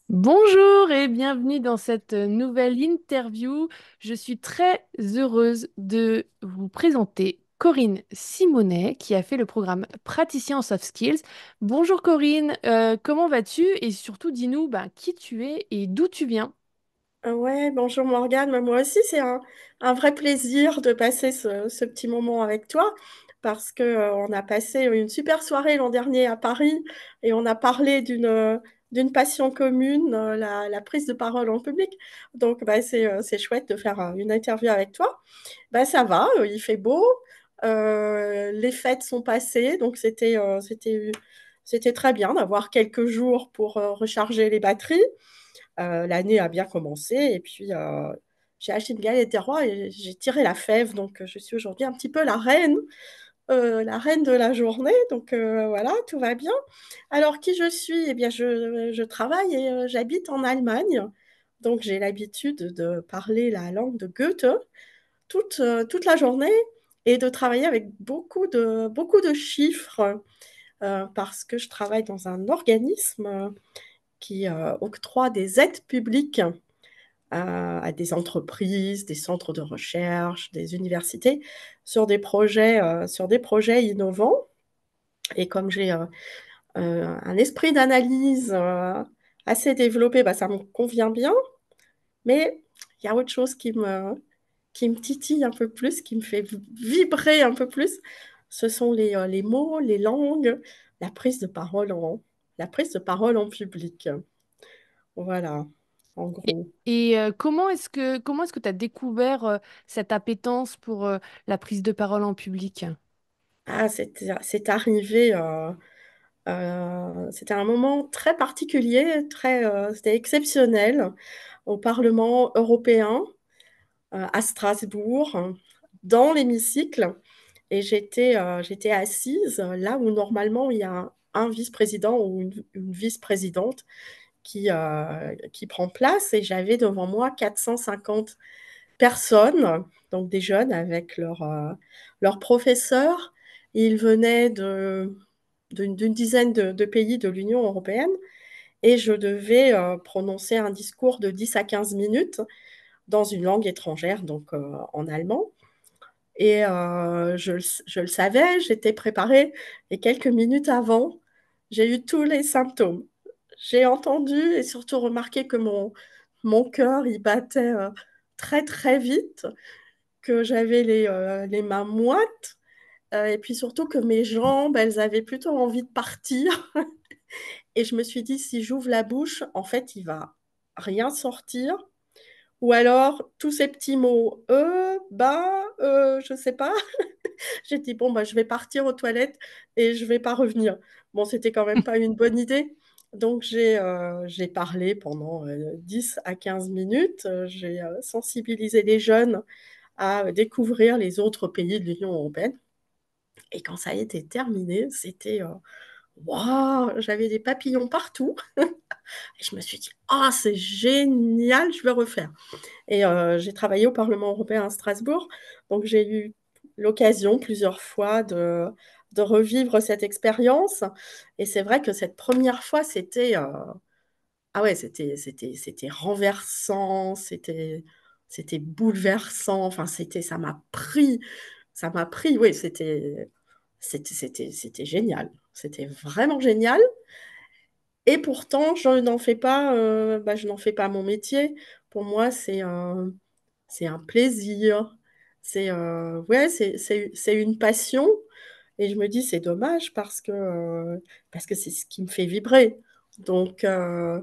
Bonjour et bienvenue dans cette nouvelle interview. Je suis très heureuse de vous présenter Corinne Simonet qui a fait le programme Praticien en Soft Skills. Bonjour Corinne, comment vas-tu? Et surtout dis-nous qui tu es et d'où tu viens. Ouais, bonjour Morgane. Moi aussi, c'est un vrai plaisir de passer ce petit moment avec toi parce que on a passé une super soirée l'an dernier à Paris et on a parlé d'une passion commune, la prise de parole en public. Donc, c'est chouette de faire une interview avec toi. Ça va, il fait beau, les fêtes sont passées, donc c'était très bien d'avoir quelques jours pour recharger les batteries. L'année a bien commencé et puis j'ai acheté une galette des rois et j'ai tiré la fève. Donc je suis aujourd'hui un petit peu la reine de la journée. Donc voilà, tout va bien. Alors qui je suis? Eh bien, je travaille et j'habite en Allemagne. Donc j'ai l'habitude de parler la langue de Goethe toute la journée et de travailler avec beaucoup de chiffres parce que je travaille dans un organisme qui octroie des aides publiques à des entreprises, des centres de recherche, des universités sur des projets innovants. Et comme j'ai un esprit d'analyse assez développé, ça me convient bien. Mais il y a autre chose qui me titille un peu plus, qui me fait vibrer un peu plus. Ce sont les mots, les langues, la prise de parole la prise de parole en public. Voilà, en Et, gros. comment est-ce que tu as découvert cette appétence pour la prise de parole en public? Ah, c'est arrivé. C'était un moment très particulier, c'était exceptionnel au Parlement européen à Strasbourg, dans l'hémicycle. Et j'étais assise là où normalement il y a un vice-président ou une vice-présidente qui prend place. Et j'avais devant moi 450 personnes, donc des jeunes avec leurs professeurs. Ils venaient d'une dizaine de pays de l'Union européenne et je devais prononcer un discours de 10 à 15 minutes dans une langue étrangère, donc en allemand. Et je le savais, j'étais préparée et quelques minutes avant, j'ai eu tous les symptômes. J'ai entendu et surtout remarqué que mon cœur, il battait très très vite, que j'avais les mains moites et puis surtout que mes jambes, elles avaient plutôt envie de partir. Et je me suis dit, si j'ouvre la bouche, en fait, il va rien sortir. Ou alors, tous ces petits mots, je sais pas. J'ai dit, bon, je vais partir aux toilettes et je vais pas revenir. Bon, c'était quand même pas une bonne idée. Donc, j'ai parlé pendant 10 à 15 minutes. J'ai sensibilisé les jeunes à découvrir les autres pays de l'Union européenne. Et quand ça a été terminé, c'était waouh, j'avais des papillons partout. Et je me suis dit, ah, c'est génial, je vais refaire. Et j'ai travaillé au Parlement européen à Strasbourg, donc j'ai eu l'occasion plusieurs fois de revivre cette expérience. Et c'est vrai que cette première fois, ah ouais, c'était renversant, c'était bouleversant. Enfin, ça m'a pris. Oui, c'était génial. C'était vraiment génial. Et pourtant, je n'en fais pas mon métier. Pour moi, c'est un plaisir. Ouais, c'est une passion. Et je me dis, c'est dommage parce que c'est ce qui me fait vibrer. Donc, euh,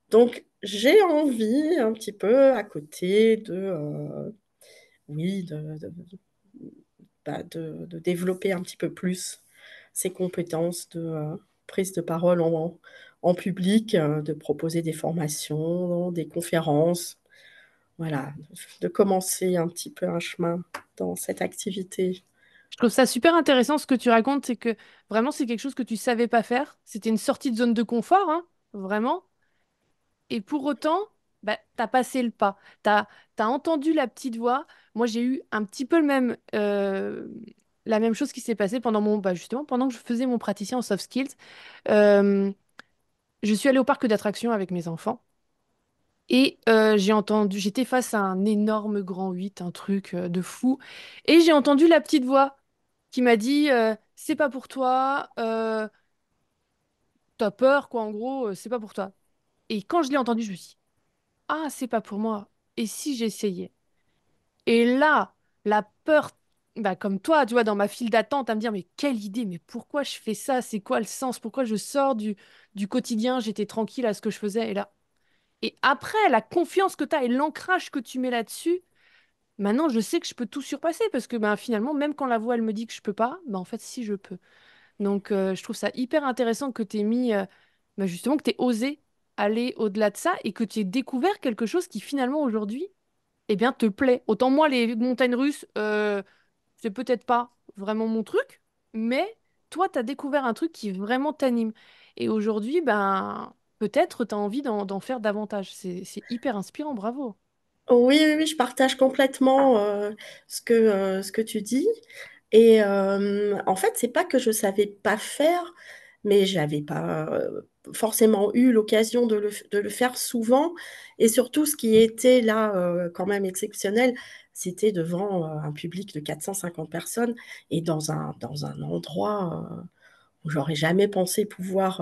donc j'ai envie un petit peu à côté oui, de développer un petit peu plus ces compétences de prise de parole en public, de proposer des formations, des conférences, voilà, de commencer un petit peu un chemin dans cette activité. Je trouve ça super intéressant ce que tu racontes, c'est que vraiment c'est quelque chose que tu savais pas faire. C'était une sortie de zone de confort, hein, vraiment. Et pour autant, t'as passé le pas. T'as entendu la petite voix. Moi, j'ai eu un petit peu la même chose qui s'est passée pendant justement, pendant que je faisais mon praticien en soft skills. Euh, je suis allée au parc d'attractions avec mes enfants et j'étais face à un énorme grand 8, un truc de fou, et j'ai entendu la petite voix qui m'a dit c'est pas pour toi, t'as peur quoi, en gros, c'est pas pour toi. Et quand je l'ai entendu, je me suis dit, ah, c'est pas pour moi. Et si j'essayais? Et là, la peur, bah, comme toi, tu vois, dans ma file d'attente, à me dire, mais quelle idée, mais pourquoi je fais ça? C'est quoi le sens? Pourquoi je sors du quotidien? J'étais tranquille à ce que je faisais. Et là, et après, la confiance que tu as et l'ancrage que tu mets là-dessus, maintenant, je sais que je peux tout surpasser parce que bah, finalement, même quand la voix, elle me dit que je peux pas, bah, en fait, si, je peux. Donc, je trouve ça hyper intéressant que tu aies mis, bah, justement, que tu aies osé aller au-delà de ça et que tu aies découvert quelque chose qui finalement aujourd'hui eh bien, te plaît. Autant moi, les montagnes russes, c'est peut-être pas vraiment mon truc, mais toi, tu as découvert un truc qui vraiment t'anime. Et aujourd'hui, ben, peut-être tu as envie d'en faire davantage. C'est hyper inspirant, bravo. Oui, oui, oui, je partage complètement ce que tu dis. Et en fait, c'est pas que je savais pas faire, mais j'avais pas forcément eu l'occasion de le faire souvent. Et surtout, ce qui était là quand même exceptionnel, c'était devant un public de 450 personnes et dans un endroit où j'aurais jamais pensé pouvoir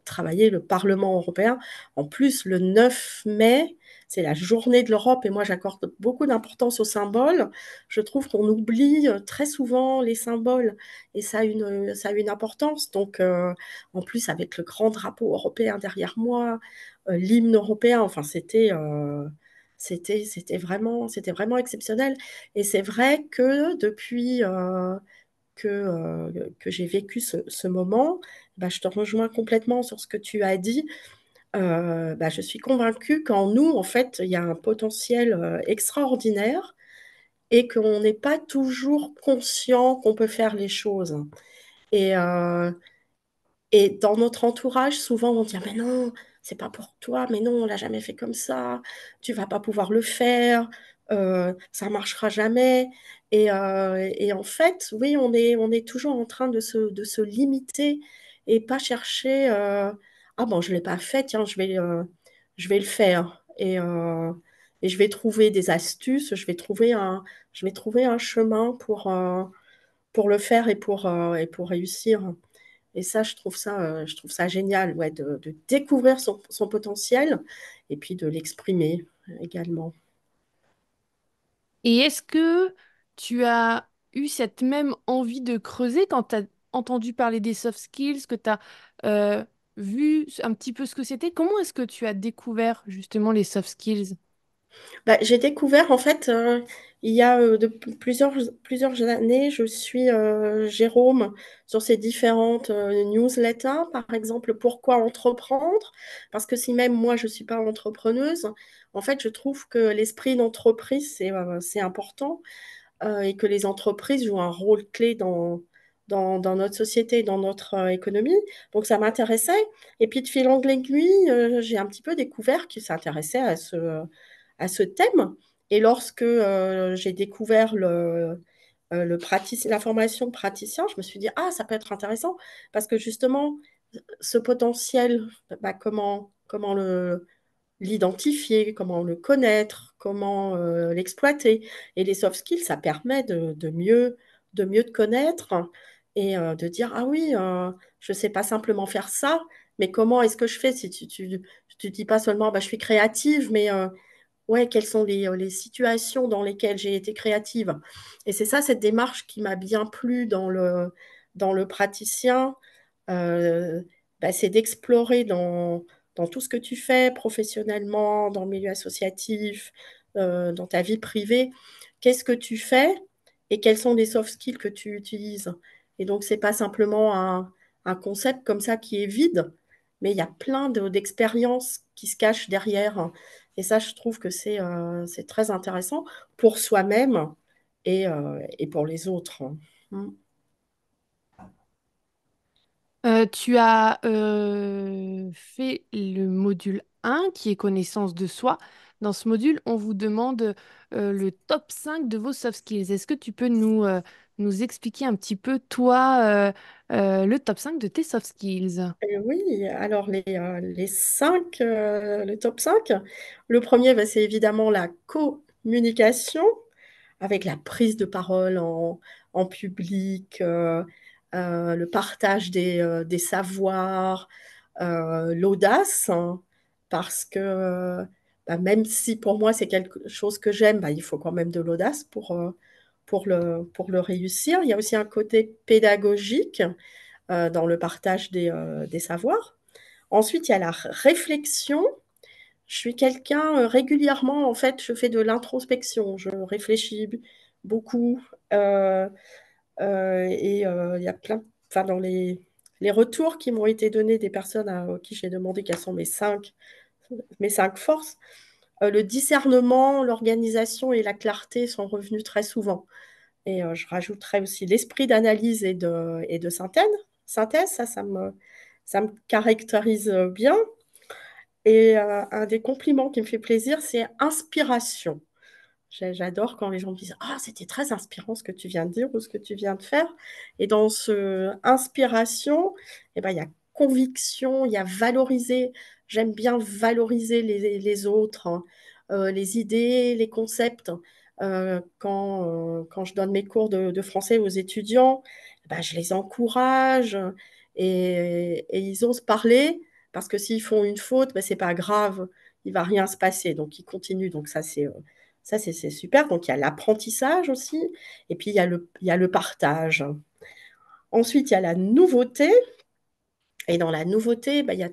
travailler le Parlement européen. En plus, le 9 mai, c'est la journée de l'Europe et moi j'accorde beaucoup d'importance aux symboles. Je trouve qu'on oublie très souvent les symboles et ça a une importance. Donc, en plus, avec le grand drapeau européen derrière moi, l'hymne européen, enfin, c'était vraiment exceptionnel. Et c'est vrai que depuis que j'ai vécu ce moment, bah, je te rejoins complètement sur ce que tu as dit. Bah, je suis convaincue qu'en nous, en fait, il y a un potentiel extraordinaire et qu'on n'est pas toujours conscient qu'on peut faire les choses. Et, et dans notre entourage, souvent, on dit, ah, mais non, c'est pas pour toi, mais non, on l'a jamais fait comme ça, tu vas pas pouvoir le faire, ça marchera jamais. Et en fait, oui, on est toujours en train de se limiter et pas chercher, ah bon, je l'ai pas fait, tiens, je vais le faire. Et je vais trouver des astuces, je vais trouver un chemin pour le faire et pour réussir. Et ça, je trouve ça génial, ouais, de découvrir son potentiel et puis de l'exprimer également. Et est-ce que tu as eu cette même envie de creuser quand tu as entendu parler des soft skills, que tu as vu un petit peu ce que c'était? Comment est-ce que tu as découvert justement les soft skills? Bah, j'ai découvert, en fait, il y a plusieurs années, je suis Jérôme sur ces différentes newsletters, par exemple, pourquoi entreprendre? Parce que si même moi, je ne suis pas entrepreneuse, en fait, je trouve que l'esprit d'entreprise, c'est important. Et que les entreprises jouent un rôle clé dans notre société, dans notre économie. Donc ça m'intéressait. Et puis de fil en aiguille, j'ai un petit peu découvert qu'ils s'intéressaient à ce thème. Et lorsque j'ai découvert la formation praticien, je me suis dit, ah, ça peut être intéressant, parce que justement, ce potentiel, bah, comment l'identifier, comment le connaître, comment l'exploiter. Et les soft skills, ça permet de mieux te connaître et de dire, ah oui, je ne sais pas simplement faire ça, mais comment est-ce que je fais si tu dis pas seulement, bah, je suis créative, mais ouais, quelles sont les situations dans lesquelles j'ai été créative. Et c'est ça, cette démarche qui m'a bien plu dans le praticien, euh, bah, c'est d'explorer dans tout ce que tu fais professionnellement, dans le milieu associatif, dans ta vie privée, qu'est-ce que tu fais et quels sont les soft skills que tu utilises. Et donc, c'est pas simplement un concept comme ça qui est vide, mais il y a plein d'expériences qui se cachent derrière. Et ça, je trouve que c'est très intéressant pour soi-même et pour les autres. Mm. Tu as fait le module 1 qui est connaissance de soi. Dans ce module, on vous demande le top 5 de vos soft skills. Est-ce que tu peux nous expliquer un petit peu, toi, le top 5 de tes soft skills? Et oui, alors les cinq, le top 5. Le premier, bah, c'est évidemment la communication, avec la prise de parole en public, le partage des savoirs, l'audace, hein, parce que bah, même si pour moi c'est quelque chose que j'aime, bah, il faut quand même de l'audace pour le réussir. Il y a aussi un côté pédagogique dans le partage des savoirs. Ensuite, il y a la réflexion. Je suis quelqu'un, régulièrement, en fait, je fais de l'introspection. Je réfléchis beaucoup. euh, il y a plein, enfin, dans les retours qui m'ont été donnés des personnes à qui j'ai demandé quelles sont mes cinq forces, le discernement, l'organisation et la clarté sont revenus très souvent. Et je rajouterais aussi l'esprit d'analyse et de synthèse. Ça me caractérise bien. Et un des compliments qui me fait plaisir, c'est inspiration. J'adore quand les gens me disent ah, c'était très inspirant ce que tu viens de dire ou ce que tu viens de faire. Et dans ce inspiration, eh ben, il y a conviction, il y a valoriser. J'aime bien valoriser les autres, hein, les idées, les concepts. Quand je donne mes cours de français aux étudiants, eh ben, je les encourage et ils osent parler parce que s'ils font une faute, ben, c'est pas grave, il va rien se passer. Donc ils continuent. Donc c'est super. Donc, il y a l'apprentissage aussi, et puis il y a le partage. Ensuite, il y a la nouveauté, et dans la nouveauté, bah, il y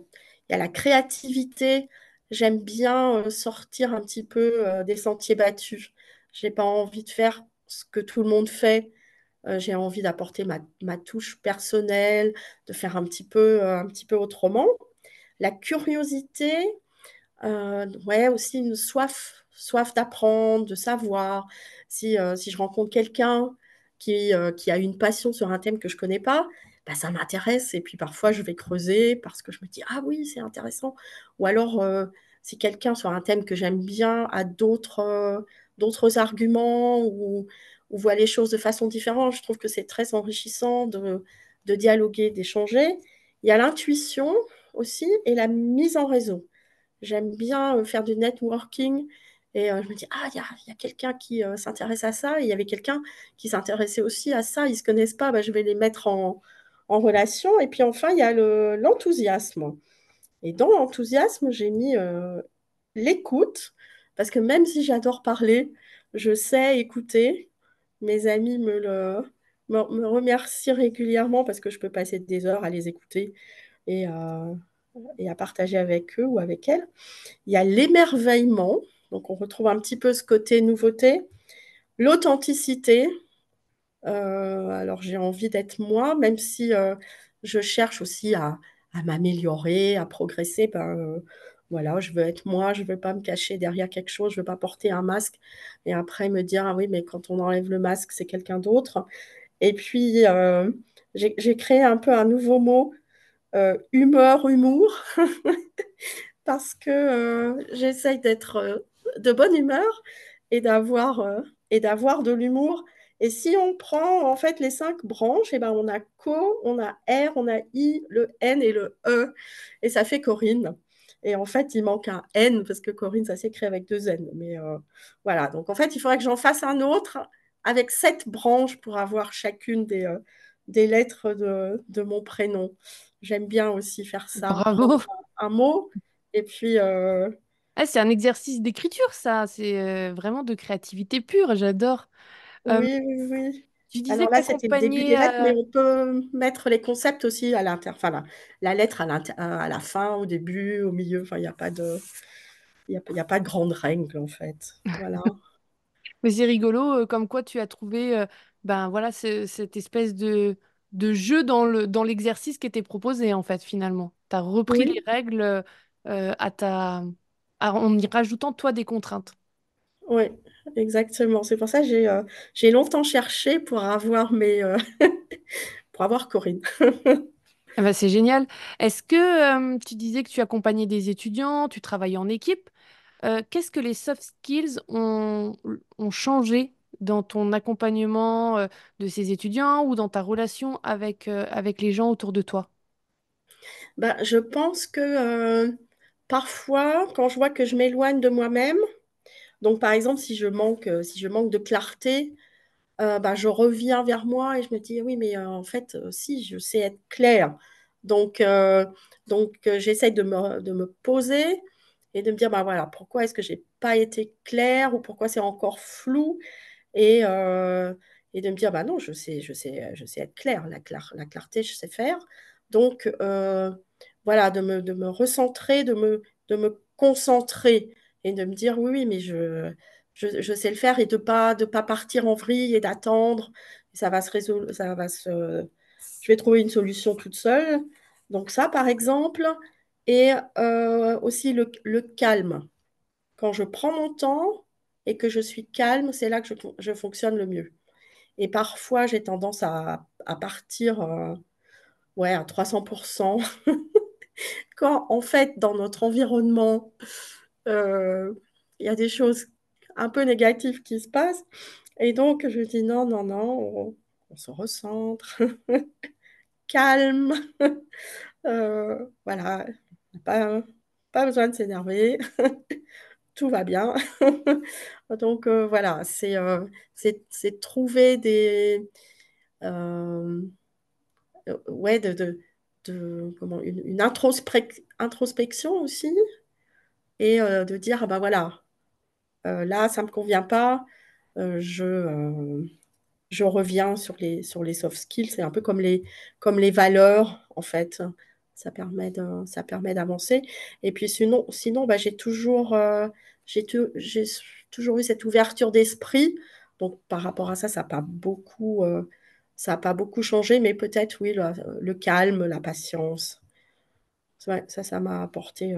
a la créativité. J'aime bien sortir un petit peu des sentiers battus. Je n'ai pas envie de faire ce que tout le monde fait. J'ai envie d'apporter ma touche personnelle, de faire un petit peu autrement. La curiosité, ouais, aussi une soif d'apprendre, de savoir. Si je rencontre quelqu'un qui a une passion sur un thème que je connais pas, bah, ça m'intéresse. Et puis parfois, je vais creuser parce que je me dis, ah oui, c'est intéressant. Ou alors, si quelqu'un sur un thème que j'aime bien a d'autres arguments ou voit les choses de façon différente, je trouve que c'est très enrichissant de dialoguer, d'échanger. Il y a l'intuition aussi et la mise en réseau. J'aime bien faire du networking et je me dis, ah, il y a quelqu'un qui s'intéresse à ça. Et il y avait quelqu'un qui s'intéressait aussi à ça. Ils ne se connaissent pas, bah, je vais les mettre en relation. Et puis enfin, il y a l'enthousiasme. Et dans l'enthousiasme, j'ai mis l'écoute, parce que même si j'adore parler, je sais écouter. Mes amis me remercient régulièrement parce que je peux passer des heures à les écouter et, euh, et à partager avec eux ou avec elles. Il y a l'émerveillement, donc on retrouve un petit peu ce côté nouveauté, l'authenticité. Alors j'ai envie d'être moi, même si je cherche aussi à m'améliorer, à progresser. Voilà, je veux être moi, je veux pas me cacher derrière quelque chose, je veux pas porter un masque et après me dire ah oui, mais quand on enlève le masque, c'est quelqu'un d'autre. Et puis j'ai créé un peu un nouveau mot, humour, parce que j'essaye d'être de bonne humeur et et d'avoir de l'humour. Et si on prend en fait les cinq branches, et ben on a Co, on a R, on a I, le N et le E. Et ça fait Corinne. Et en fait, il manque un N parce que Corinne, ça s'écrit avec deux N. Mais voilà. Donc en fait, il faudrait que j'en fasse un autre avec sept branches pour avoir chacune des lettres de mon prénom. J'aime bien aussi faire ça, prendre Bravo! un mot et puis, Ah, c'est un exercice d'écriture, ça. C'est vraiment de créativité pure. J'adore. Euh, oui, oui, oui. tu disais Alors que tu là, c'était le début accompagnais. des lettres, mais on peut mettre les concepts aussi à enfin, la lettre à la fin, au début, au milieu. Enfin, il n'y a pas il y a pas de grande règle, en fait. Voilà. Mais c'est rigolo, comme quoi tu as trouvé ben, voilà, cette espèce de jeu dans l'exercice qui était proposé, en fait, finalement. Tu as repris les Oui, règles en y rajoutant, toi, des contraintes. oui, exactement. C'est pour ça que j'ai longtemps cherché pour avoir pour avoir Corinne. Ah ben, c'est génial. Est-ce que tu disais que tu accompagnais des étudiants, tu travaillais en équipe? Qu'est-ce que les soft skills ont changé dans ton accompagnement de ces étudiants ou dans ta relation avec les gens autour de toi? Bah, je pense que parfois, quand je vois que je m'éloigne de moi-même, donc par exemple, si je manque de clarté, bah, je reviens vers moi et je me dis, oui, mais en fait, si, je sais être claire. Donc, j'essaye de me poser et de me dire, bah, voilà, pourquoi est-ce que j'ai pas été claire ou pourquoi c'est encore flou et, euh, et de me dire, bah non, je sais être claire, la clarté, je sais faire. Donc, voilà, de me recentrer, de me concentrer et de me dire, oui, oui, mais je sais le faire et de pas partir en vrille et d'attendre. Ça va se résoudre, je vais trouver une solution toute seule. Donc ça, par exemple, et aussi le calme. Quand je prends mon temps et que je suis calme, c'est là que je fonctionne le mieux. Et parfois, j'ai tendance à partir ouais, à 300%, quand en fait, dans notre environnement, euh, il y a des choses un peu négatives qui se passent. Et donc, je dis non, non, non, on se recentre, calme. Voilà, pas, pas besoin de s'énerver, tout va bien. Donc, voilà, c'est trouver euh, ouais, comment, introspection aussi, et de dire, ah ben voilà, là, ça ne me convient pas, euh, je, euh, je reviens sur les soft skills. C'est un peu comme les valeurs, en fait. Ça permet d'avancer. Et puis sinon bah, j'ai toujours eu cette ouverture d'esprit. Donc par rapport à ça, ça a pas beaucoup changé, mais peut-être oui, le calme, la patience. Ouais, ça m'a apporté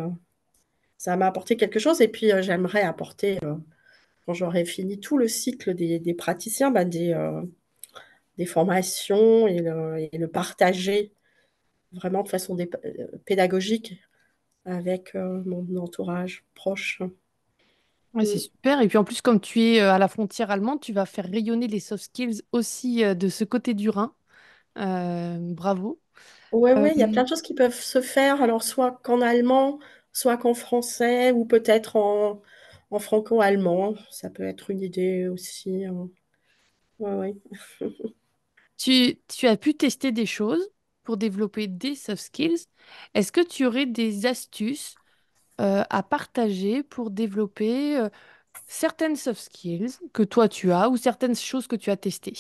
quelque chose. Et puis j'aimerais apporter, quand j'aurai fini tout le cycle des praticiens, bah, des formations et le partager vraiment de façon pédagogique avec mon entourage proche. Ouais, c'est Mm. super. Et puis en plus, comme tu es à la frontière allemande, tu vas faire rayonner les soft skills aussi de ce côté du Rhin. Bravo. Ouais, Euh, ouais, il y a plein de choses qui peuvent se faire, alors soit qu'en allemand, soit qu'en français, ou peut-être en franco-allemand. Ça peut être une idée aussi. Ouais, ouais. tu as pu tester des choses pour développer des soft skills. Est-ce que tu aurais des astuces à partager pour développer certaines soft skills que toi tu as ou certaines choses que tu as testées?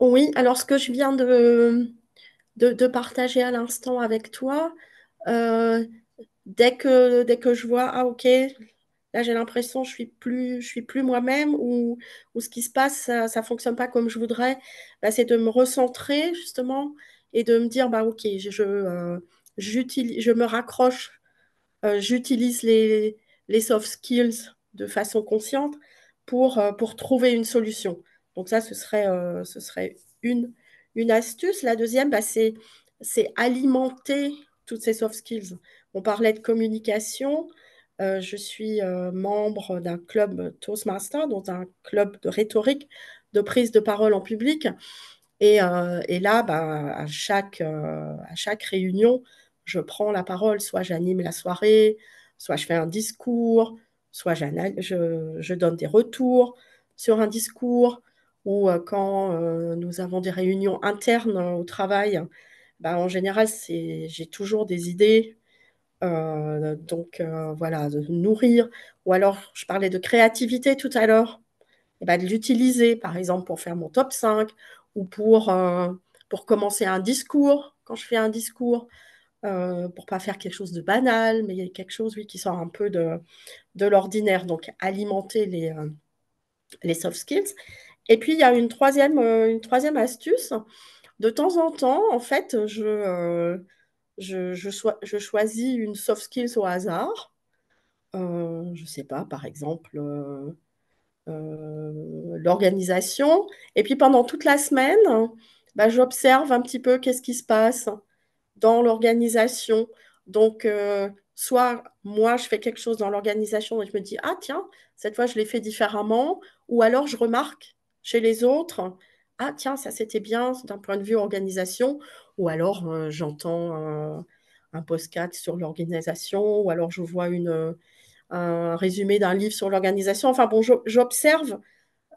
Oui, alors ce que je viens de partager à l'instant avec toi, euh, dès que je vois, ah ok, là j'ai l'impression que je suis plus moi-même ou ce qui se passe, ça fonctionne pas comme je voudrais, bah, c'est de me recentrer justement et de me dire, bah ok, je me raccroche, j'utilise les soft skills de façon consciente pour trouver une solution. Donc ça, ce serait une astuce. La deuxième, bah, c'est alimenter toutes ces soft skills. On parlait de communication. Je suis membre d'un club Toastmaster, donc un club de rhétorique, de prise de parole en public. Et là, bah, à chaque réunion, je prends la parole. Soit j'anime la soirée, soit je fais un discours, je donne des retours sur un discours. Ou quand nous avons des réunions internes au travail, bah, en général, j'ai toujours des idées. Voilà, de nourrir. Ou alors, je parlais de créativité tout à l'heure, et ben, de l'utiliser, par exemple, pour faire mon top 5 ou pour commencer un discours, quand je fais un discours, pour pas faire quelque chose de banal, mais quelque chose, oui, qui sort un peu de l'ordinaire. Donc, alimenter les soft skills. Et puis, il y a une troisième astuce. De temps en temps, en fait, je choisis une soft skills au hasard. Je sais pas, par exemple, l'organisation. Et puis pendant toute la semaine, bah, j'observe un petit peu qu'est-ce qui se passe dans l'organisation. Donc, soit moi, je fais quelque chose dans l'organisation et je me dis, ah tiens, cette fois, je l'ai fait différemment, ou alors je remarque chez les autres, ah tiens, ça c'était bien d'un point de vue organisation, ou alors j'entends un podcast sur l'organisation, ou alors je vois un résumé d'un livre sur l'organisation. Enfin bon, j'observe,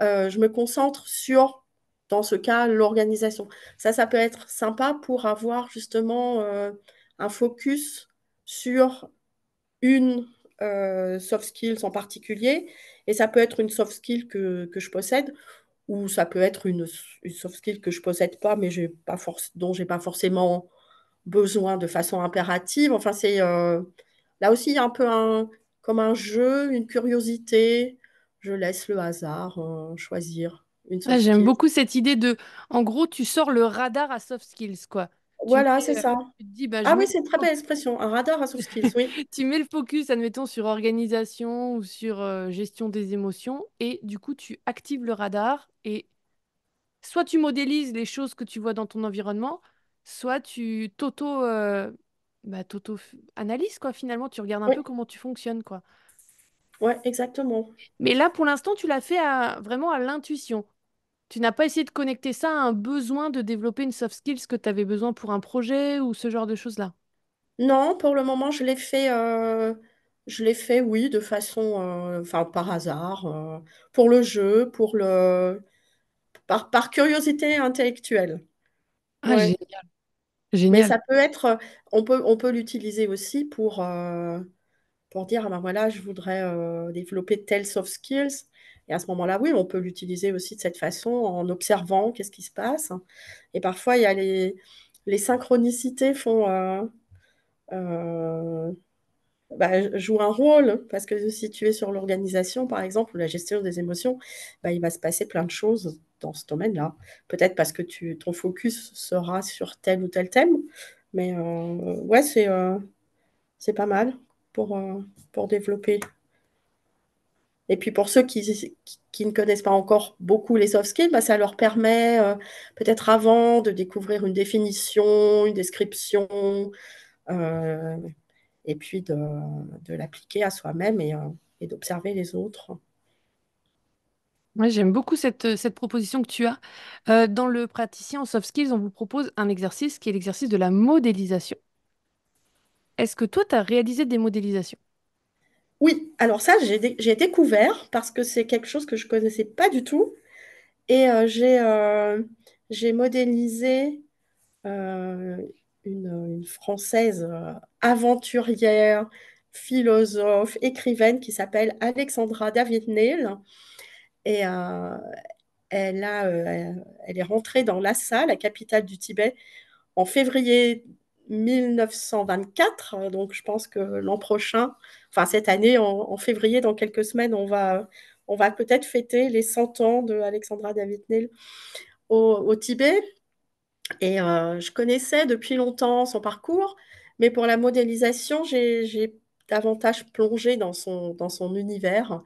je me concentre sur, dans ce cas, l'organisation. Ça peut être sympa pour avoir justement un focus sur une soft skills en particulier. Et ça peut être une soft skill que je possède, ou ça peut être une soft skill que je possède pas, mais dont j'ai pas forcément besoin de façon impérative. Enfin, c'est là aussi il y a un peu comme un jeu, une curiosité. Je laisse le hasard choisir une Ah, soft j'aime skill. beaucoup cette idée de, en gros, tu sors le radar à soft skills, quoi. Voilà, c'est ça. Tu te dis, bah, Ah oui, c'est une très belle expression, un radar à soft skills, oui. tu mets le focus, admettons, sur organisation ou sur gestion des émotions, et du coup, tu actives le radar, et soit tu modélises les choses que tu vois dans ton environnement, soit tu t'auto-analyses, quoi, finalement, tu regardes un Oui, peu comment tu fonctionnes, quoi. ouais, exactement. Mais là, pour l'instant, tu l'as fait vraiment à l'intuition. Tu n'as pas essayé de connecter ça à un besoin de développer une soft skills que tu avais besoin pour un projet ou ce genre de choses-là. Non, pour le moment, je l'ai fait, oui, de façon, enfin, par hasard, pour le jeu, par curiosité intellectuelle. Ah, Ouais. Mais génial. ça peut être, on peut l'utiliser aussi pour dire, ah ben voilà, je voudrais développer telle soft skills. Et à ce moment-là, oui, on peut l'utiliser aussi de cette façon en observant qu'est-ce qui se passe. Et parfois, il y a les synchronicités euh, jouent un rôle, parce que si tu es sur l'organisation, par exemple, ou la gestion des émotions, bah, il va se passer plein de choses dans ce domaine-là. Peut-être parce que ton focus sera sur tel ou tel thème, mais ouais, c'est pas mal pour développer. Et puis pour ceux qui ne connaissent pas encore beaucoup les soft skills, bah, ça leur permet peut-être avant de découvrir une définition, une description, euh, et puis de l'appliquer à soi-même et d'observer les autres. Ouais, j'aime beaucoup cette proposition que tu as. Dans le praticien en soft skills, on vous propose un exercice qui est l'exercice de la modélisation. Est-ce que toi, tu as réalisé des modélisations? Oui, alors ça, j'ai découvert parce que c'est quelque chose que je connaissais pas du tout. Et j'ai modélisé euh, une Française aventurière, philosophe, écrivaine qui s'appelle Alexandra David-Néel. Et elle est rentrée dans Lhasa, la capitale du Tibet, en février 1924. Donc, je pense que l'an prochain, enfin cette année, en février, dans quelques semaines, on va peut-être fêter les 100 ans de Alexandra David-Néel au Tibet. Et je connaissais depuis longtemps son parcours, mais pour la modélisation, j'ai davantage plongé dans son univers.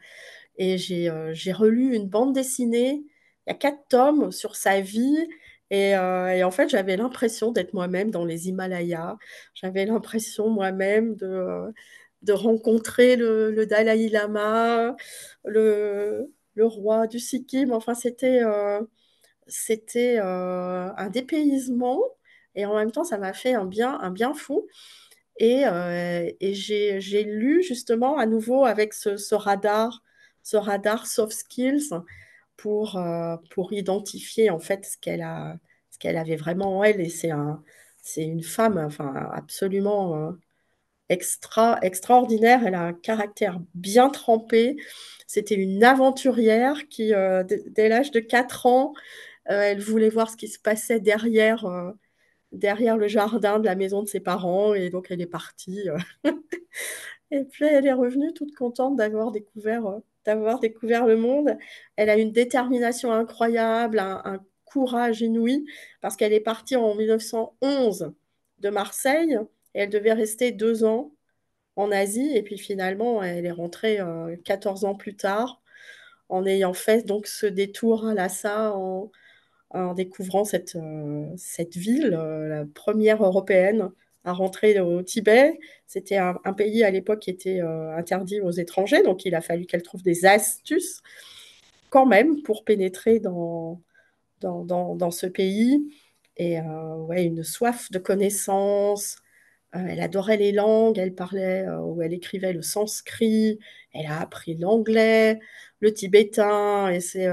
Et j'ai relu une bande dessinée, il y a 4 tomes sur sa vie. Et en fait, j'avais l'impression d'être moi-même dans les Himalayas. J'avais l'impression moi-même de rencontrer le Dalai Lama, le roi du Sikkim. Enfin, c'était un dépaysement. Et en même temps, ça m'a fait un bien fou. Et j'ai lu justement à nouveau avec ce radar soft skills pour identifier en fait ce qu'elle avait vraiment en elle. Et c'est une femme enfin, absolument extraordinaire. Elle a un caractère bien trempé. C'était une aventurière qui, dès l'âge de 4 ans, elle voulait voir ce qui se passait derrière le jardin de la maison de ses parents. Et donc, elle est partie. Et puis, elle est revenue toute contente d'avoir découvert le monde. Elle a une détermination incroyable, un courage inouï, parce qu'elle est partie en 1911 de Marseille et elle devait rester 2 ans en Asie. Et puis, finalement, elle est rentrée 14 ans plus tard en ayant fait donc ce détour à Lhasa en découvrant cette ville, la première européenne à rentrer au Tibet. C'était un pays à l'époque qui était interdit aux étrangers, donc il a fallu qu'elle trouve des astuces quand même pour pénétrer dans ce pays. Et ouais, une soif de connaissances. Elle adorait les langues, elle parlait ou elle écrivait le sanskrit, elle a appris l'anglais, le tibétain, et c'est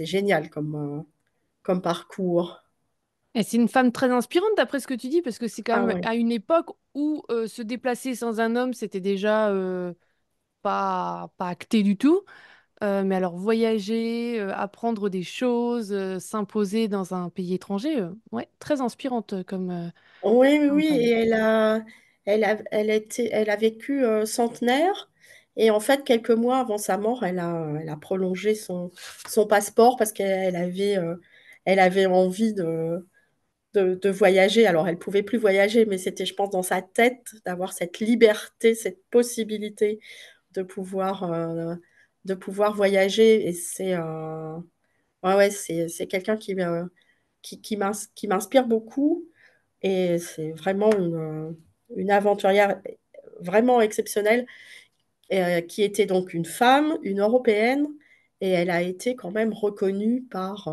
génial comme parcours. Et c'est une femme très inspirante d'après ce que tu dis, parce que c'est quand Ah même ouais. à une époque où se déplacer sans un homme, c'était déjà pas acté du tout. Mais alors voyager, apprendre des choses, s'imposer dans un pays étranger, ouais, très inspirante Oui, oui, comme oui, femme. et elle a vécu centenaire. Et en fait, quelques mois avant sa mort, elle a prolongé son passeport parce elle avait envie de voyager. Alors, elle pouvait plus voyager, mais c'était, je pense, dans sa tête d'avoir cette liberté, cette possibilité de de pouvoir voyager. Et ouais, ouais, c'est quelqu'un qui m'inspire beaucoup. Et c'est vraiment une aventurière vraiment exceptionnelle, qui était donc une femme, une Européenne, et elle a été quand même reconnue par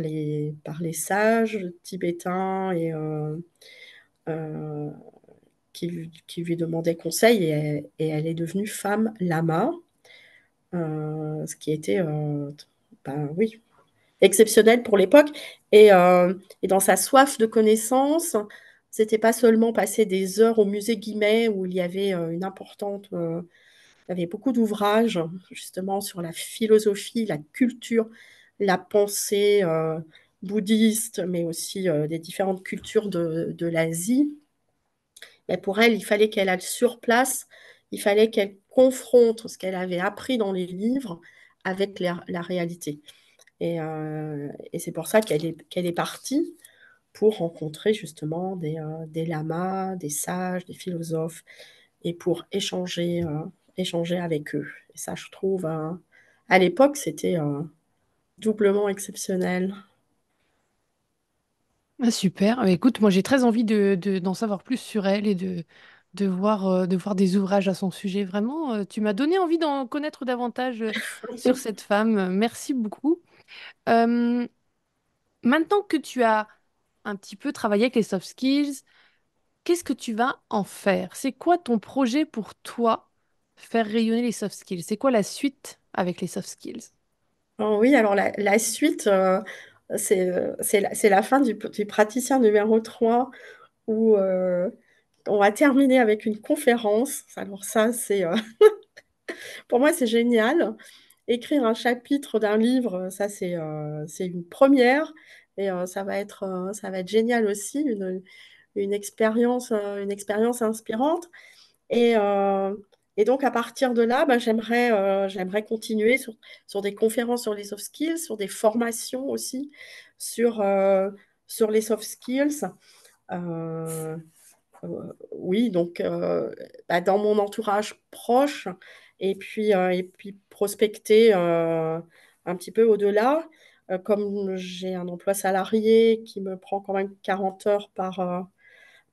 les sages tibétains euh, qui lui demandaient conseil, et elle est devenue femme lama, ce qui était, oui, exceptionnel pour l'époque. Et dans sa soif de connaissances, c'était pas seulement passer des heures au musée Guimet où il y avait il y avait beaucoup d'ouvrages justement sur la philosophie, la culture, la pensée bouddhiste, mais aussi des différentes cultures de l'Asie. Mais pour elle, il fallait qu'elle aille sur place, il fallait qu'elle confronte ce qu'elle avait appris dans les livres avec la réalité. Et c'est pour ça qu'elle est partie pour rencontrer justement des lamas, des sages, des philosophes, et pour échanger avec eux. Et ça, je trouve, à l'époque, c'était doublement exceptionnel. Ah, super. Écoute, moi j'ai très envie d'en savoir plus sur elle et de voir des ouvrages à son sujet. Vraiment, tu m'as donné envie d'en connaître davantage sur cette femme. Merci beaucoup. Euh, Maintenant que tu as un petit peu travaillé avec les soft skills, qu'est-ce que tu vas en faire? C'est quoi ton projet pour toi faire rayonner les soft skills? C'est quoi la suite avec les soft skills? Oh oui, alors la suite, c'est la fin du praticien numéro 3 où on va terminer avec une conférence. Alors ça, pour moi, c'est génial. Écrire un chapitre d'un livre, ça, c'est une première. Et ça va être génial aussi, une expérience inspirante. Et, euh, et donc, à partir de là, bah, j'aimerais continuer sur des conférences sur les soft skills, sur des formations aussi sur, sur les soft skills. Euh, oui, donc bah, dans mon entourage proche, et puis prospecter un petit peu au-delà. Comme j'ai un emploi salarié qui me prend quand même 40 heures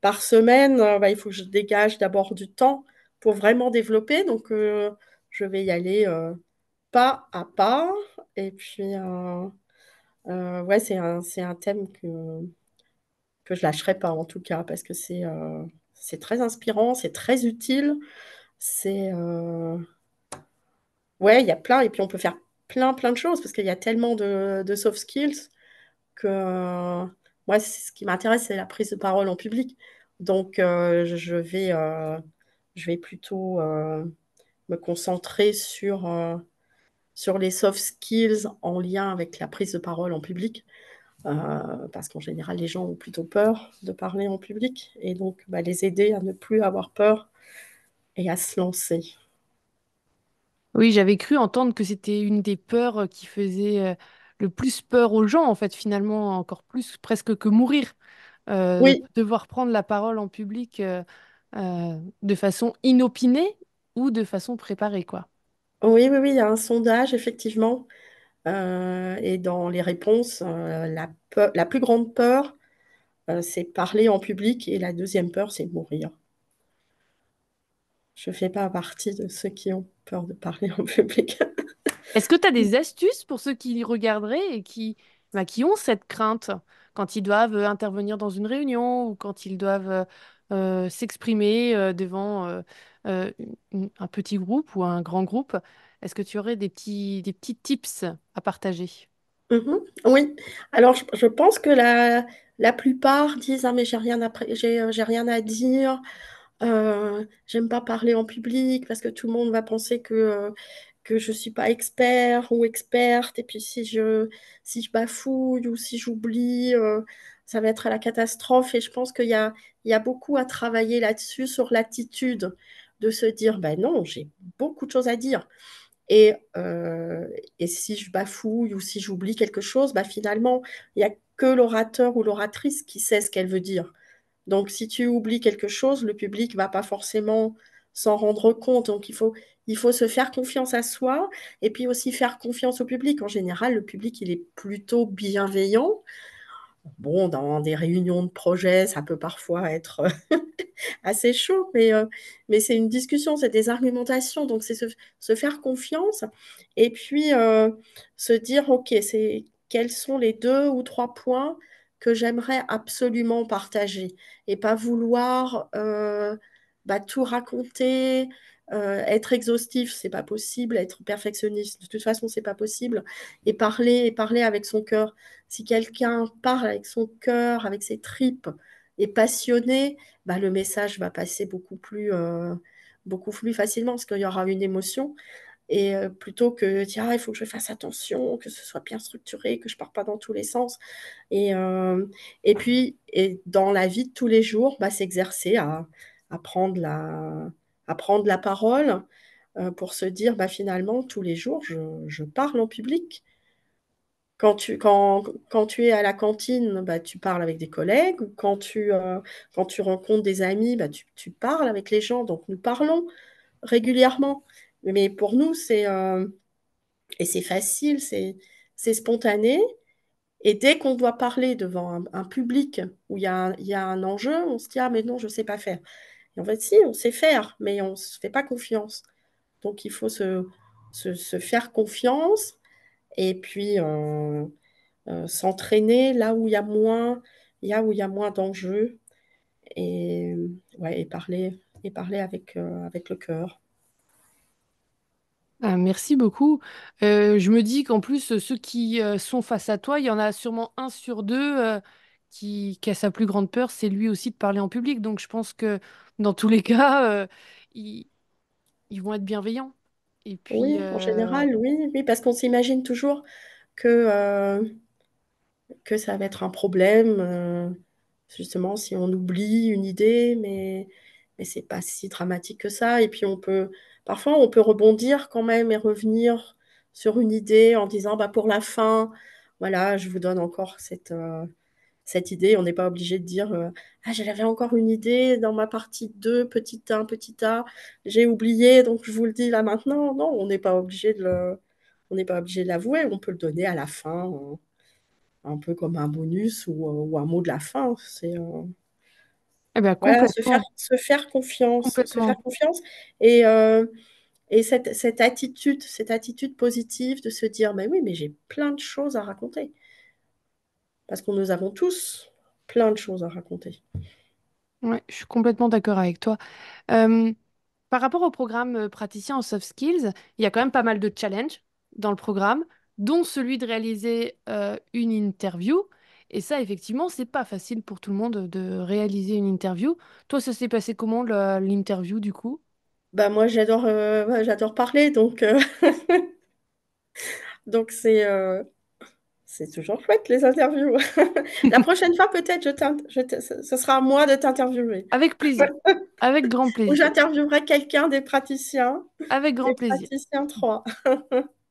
par semaine, bah, il faut que je dégage d'abord du temps pour vraiment développer. Donc, je vais y aller pas à pas. Et puis, ouais, c'est un thème que je lâcherai pas, en tout cas, parce que c'est très inspirant, c'est très utile. C'est, ouais, il y a plein, et puis on peut faire plein de choses, parce qu'il y a tellement de soft skills que moi, ce qui m'intéresse, c'est la prise de parole en public. Donc, je vais plutôt me concentrer sur les soft skills en lien avec la prise de parole en public, parce qu'en général, les gens ont plutôt peur de parler en public, et donc bah, les aider à ne plus avoir peur et à se lancer. Oui, j'avais cru entendre que c'était une des peurs qui faisait le plus peur aux gens, en fait, finalement, encore plus presque que mourir, de Oui, devoir prendre la parole en public de façon inopinée ou de façon préparée, quoi. oui, oui, oui, il y a un sondage, effectivement, Et dans les réponses, la plus grande peur, c'est parler en public et la deuxième peur, c'est mourir. Je ne fais pas partie de ceux qui ont peur de parler en public. Est-ce que tu as des astuces pour ceux qui regarderaient et qui ont cette crainte quand ils doivent intervenir dans une réunion ou quand ils doivent s'exprimer devant un petit groupe ou un grand groupe? Est-ce que tu aurais des petits tips à partager? Mhm. Oui, alors je pense que la plupart disent, ah mais j'ai rien à dire, j'aime pas parler en public parce que tout le monde va penser que je suis pas expert ou experte, et puis si je bafouille ou si j'oublie, ça va être la catastrophe. Et je pense il y a beaucoup à travailler là-dessus, sur l'attitude de se dire, ben non, j'ai beaucoup de choses à dire. Et, euh, et si je bafouille ou si j'oublie quelque chose, bah finalement, il n'y a que l'orateur ou l'oratrice qui sait ce qu'elle veut dire. Donc, si tu oublies quelque chose, le public va pas forcément s'en rendre compte. Donc, il faut se faire confiance à soi et puis aussi faire confiance au public. En général, le public, il est plutôt bienveillant. Bon, dans des réunions de projet, ça peut parfois être assez chaud, mais c'est une discussion, c'est des argumentations, donc c'est se faire confiance et puis se dire, OK, quels sont les deux ou trois points que j'aimerais absolument partager et pas vouloir tout raconter, être exhaustif, c'est pas possible, être perfectionniste, de toute façon, c'est pas possible, et parler avec son cœur. Si quelqu'un parle avec son cœur, avec ses tripes, est passionné, bah, le message va passer beaucoup plus facilement parce qu'il y aura une émotion. Et plutôt que de dire, ah, il faut que je fasse attention, que ce soit bien structuré, que je ne parte pas dans tous les sens. Et, euh, et puis, dans la vie de tous les jours, bah, s'exercer à prendre à prendre la parole pour se dire, bah, finalement, tous les jours, je parle en public. Quand tu es à la cantine, bah, tu parles avec des collègues. Ou quand tu rencontres des amis, bah, tu parles avec les gens. Donc, nous parlons régulièrement. Mais pour nous, et c'est facile, c'est spontané. Et dès qu'on doit parler devant un public où il y a un enjeu, on se dit, ah, mais non, je ne sais pas faire. Et en fait, si, on sait faire, mais on ne se fait pas confiance. Donc, il faut se faire confiance. Et puis, s'entraîner là où il y a là où il y a moins d'enjeux et, ouais, et parler avec le cœur. Ah, merci beaucoup. Je me dis qu'en plus, ceux qui sont face à toi, il y en a sûrement un sur deux qui a sa plus grande peur, c'est lui aussi de parler en public. Donc je pense que dans tous les cas, ils, ils vont être bienveillants. Et puis, Oui, en général, oui, oui, parce qu'on s'imagine toujours que, que ça va être un problème, justement, si on oublie une idée, mais c'est pas si dramatique que ça. Et puis parfois, on peut rebondir quand même et revenir sur une idée en disant, bah, pour la fin, voilà, je vous donne encore cette idée. On n'est pas obligé de dire, ah, j'avais encore une idée dans ma partie 2 petit a, j'ai oublié, donc je vous le dis là maintenant. Non, on n'est pas obligé de l'avouer, on peut le donner à la fin un peu comme un bonus ou un mot de la fin. eh ben, Voilà, complètement, se faire complètement. confiance et cette attitude positive de se dire, mais oui, mais j'ai plein de choses à raconter. Parce que nous avons tous plein de choses à raconter. Ouais, je suis complètement d'accord avec toi. Euh, Par rapport au programme praticien en soft skills, il y a quand même pas mal de challenges dans le programme, dont celui de réaliser une interview. Et ça, effectivement, c'est pas facile pour tout le monde de réaliser une interview. Toi, ça s'est passé comment l'interview du coup? Bah, moi, ouais, j'adore parler, donc c'est toujours chouette les interviews. La prochaine fois, peut-être, ce sera à moi de t'interviewer. Avec plaisir. Avec grand Ou plaisir. j'interviewerai quelqu'un Avec des grand plaisir. praticiens 3.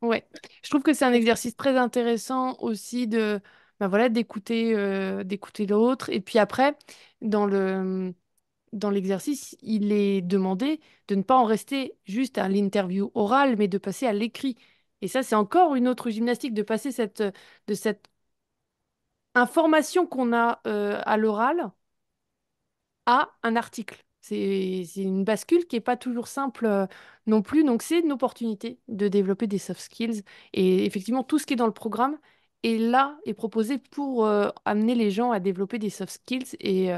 Ouais. Je trouve que c'est un exercice très intéressant aussi de, bah voilà, d'écouter l'autre. Et puis après, dans dans l'exercice, il est demandé de ne pas en rester juste à l'interview orale, mais de passer à l'écrit. Et ça, c'est encore une autre gymnastique de passer de cette information qu'on a à l'oral à un article. C'est une bascule qui n'est pas toujours simple non plus. Donc, c'est une opportunité de développer des soft skills. Et effectivement, tout ce qui est dans le programme est là, est proposé pour amener les gens à développer des soft skills et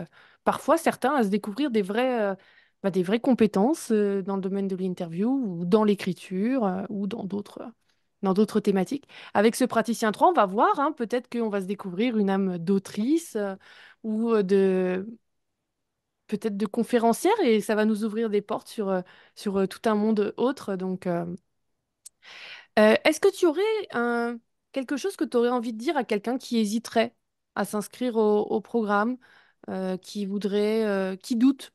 parfois certains à se découvrir des vraies compétences dans le domaine de l'interview ou dans l'écriture ou dans d'autres thématiques. Avec ce praticien 3, on va voir, hein, peut-être qu'on va se découvrir une âme d'autrice ou peut-être de conférencière et ça va nous ouvrir des portes sur tout un monde autre. Donc, est-ce que tu aurais quelque chose que tu aurais envie de dire à quelqu'un qui hésiterait à s'inscrire au programme, qui doute?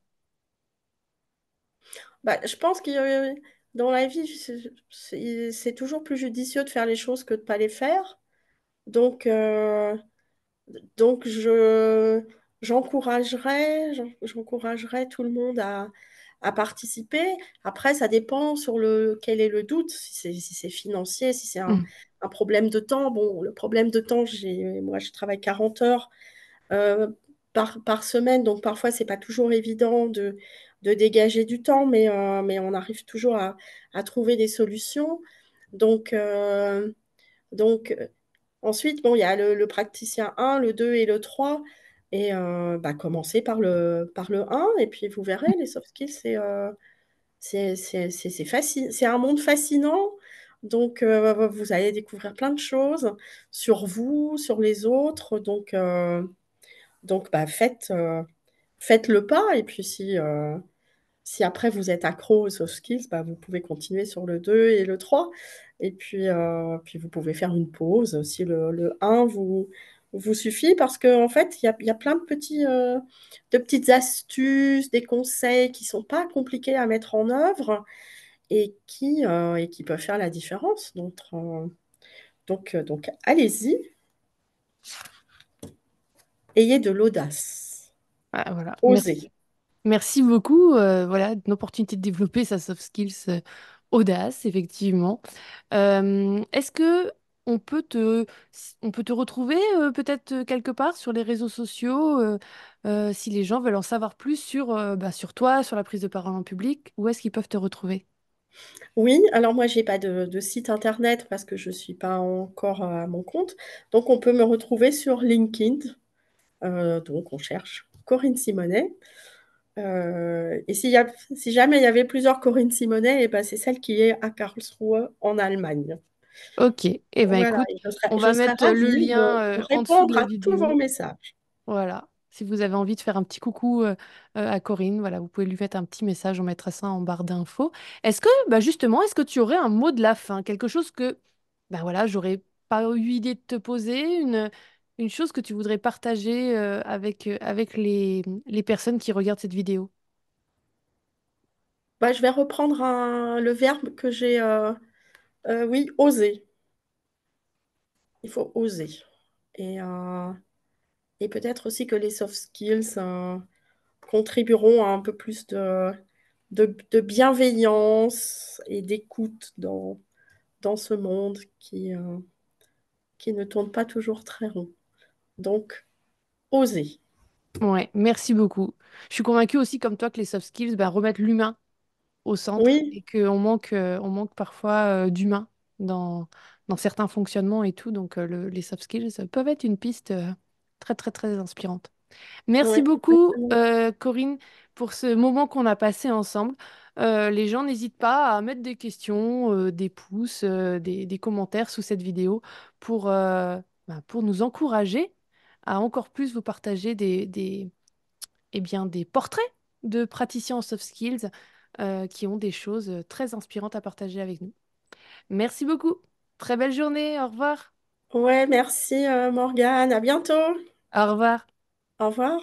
Bah, je pense que dans la vie, c'est toujours plus judicieux de faire les choses que de ne pas les faire. Donc, donc j'encouragerais tout le monde à participer. Après, ça dépend sur quel est le doute, si c'est financier, si c'est Mm. un problème de temps. Bon, le problème de temps, moi, je travaille 40 heures euh, par semaine, donc parfois, c'est pas toujours évident de dégager du temps, mais on arrive toujours à trouver des solutions. Donc, donc, ensuite, bon, il y a le praticien 1, le 2 et le 3. Et bah, commencez par le un et puis vous verrez, les soft skills, c'est facile. C'est un monde fascinant. Donc, vous allez découvrir plein de choses sur vous, sur les autres. Donc bah, faites le pas. Et puis, si après vous êtes accro aux soft skills, bah, vous pouvez continuer sur le 2 et le 3. Et puis vous pouvez faire une pause si le un vous suffit. Parce qu'en fait, il y a plein de petites astuces, des conseils qui ne sont pas compliqués à mettre en œuvre et qui peuvent faire la différence. Donc allez-y, ayez de l'audace, Ah, voilà, merci. osez. Merci beaucoup. Voilà, une opportunité de développer sa soft skills audace, effectivement. Est-ce que on peut te, on peut te retrouver peut-être quelque part sur les réseaux sociaux si les gens veulent en savoir plus sur toi, sur la prise de parole en public, où est-ce qu'ils peuvent te retrouver? Oui, alors moi, j'ai pas de site internet parce que je ne suis pas encore à mon compte. Donc, on peut me retrouver sur LinkedIn. Donc, on cherche Corinne Simonet. Et si jamais il y avait plusieurs Corinne Simonet, eh ben, c'est celle qui est à Karlsruhe en Allemagne. Ok, eh ben Voilà, écoute, et je serais, on je va serais mettre le ravie lien de en dessous de répondre la à tous vos vidéo. messages. Voilà. Si vous avez envie de faire un petit coucou à Corinne, voilà, vous pouvez lui mettre un petit message, on mettra ça en barre d'infos. Est-ce que, bah justement, est-ce que tu aurais un mot de la fin, quelque chose que, bah voilà, j'aurais pas eu idée de te poser, une chose que tu voudrais partager avec les personnes qui regardent cette vidéo? Bah, je vais reprendre le verbe que j'ai, oui, oser. Il faut oser. Et, euh, et peut-être aussi que les soft skills contribueront à un peu plus de bienveillance et d'écoute dans ce monde qui ne tourne pas toujours très rond. Donc, oser. Ouais, merci beaucoup. Je suis convaincue aussi, comme toi, que les soft skills, bah, remettent l'humain au centre Oui, et on manque parfois d'humain dans certains fonctionnements et tout. Donc, les soft skills peuvent être une piste très, très, très inspirante. oui, Merci beaucoup, exactement. Corinne, pour ce moment qu'on a passé ensemble. Les gens n'hésitent pas à mettre des questions, des pouces, des commentaires sous cette vidéo pour nous encourager à encore plus vous partager des portraits de praticiens en soft skills qui ont des choses très inspirantes à partager avec nous. Merci beaucoup. Très belle journée. Au revoir. Ouais, merci Morgane. À bientôt. Au revoir. Au revoir.